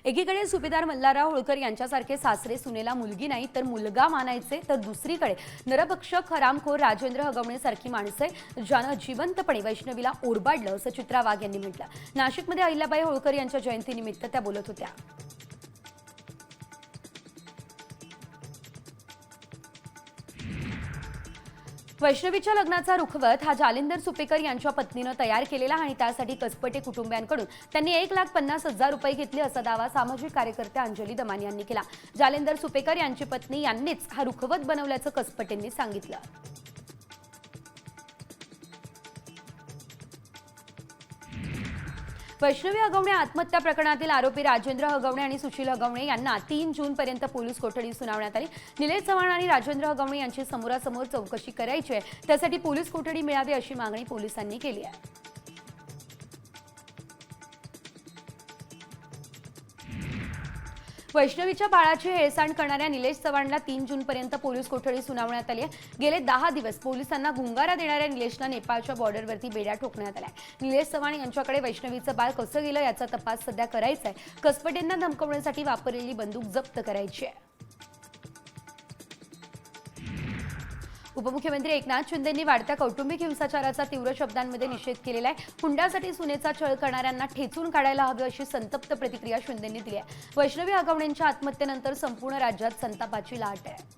एकीकडे सुभेदार मल्हारराव होळकर यांच्यासारखे सासरे सुनेला मुलगी नाही तर मुलगा मानायचे, तर दुसरीकडे नरभक्षक हरामखोर राजेंद्र हगवणे सारखी माणसे ज्यानं जिवंतपणे वैष्णवीला ओरबाडलं, असं चित्रा वाघ यांनी म्हटलं. नाशिकमध्ये अहिल्याबाई होळकर यांच्या जयंतीनिमित्त त्या बोलत होत्या. वैष्णवीच्या लग्नाचा रुखवत हा जालिंदर सुपेकर यांच्या पत्नीनं तयार केलेला आणि त्यासाठी कसपटे कुटुंबियांकडून त्यांनी 1,50,000 रुपये घेतले, असा दावा सामाजिक कार्यकर्त्या अंजली दमान यांनी केला. जालिंदर सुपेकर यांची पत्नी यांनीच हा रुखवत बनवल्याचं कसपटेंनी सांगितलं. वैष्णवी हगवणे आत्महत्या प्रकरणातील आरोपी राजेंद्र हगवणे आणि सुशील हगवणे यांना 3 जूनपर्यंत पोलीस कोठडी सुनावण्यात आली. निलेश चव्हाण आणि राजेंद्र हगवणे यांची समोरासमोर चौकशी करायची आहे, त्यासाठी पोलीस कोठडी मिळावी अशी मागणी पोलिसांनी केली आहे. वैष्णवीच्या बाळाची हेळसांड करणाऱ्या निलेश चव्हाणला 3 जूनपर्यंत पोलीस कोठडी सुनावण्यात आली आहे. गेले 10 दिवस पोलिसांना गुंगारा देणाऱ्या निलेशला नेपाळच्या बॉर्डरवरती बेड्या ठोकण्यात आल्या. निलेश चव्हाण यांच्याकडे वैष्णवीचं बाळ कसं गेलं याचा तपास सध्या करायचा आहे. कसपटेंना धमकवण्यासाठी वापरलेली बंदूक जप्त करायची आहे. उपमुख्यमंत्री एकनाथ शिंदेंनी वाढत्या कौटुंबिक हिंसाचाराचा तीव्र शब्दांमध्ये निषेध केलेला आहे. हुंड्यासाठी सुनेचा छळ करणाऱ्यांना ठेचून काढायला हवे अशी संतप्त प्रतिक्रिया शिंदेंनी दिली आहे. वैष्णवी हगवणेंच्या आत्महत्येनंतर संपूर्ण राज्यात संतापाची लाट आहे.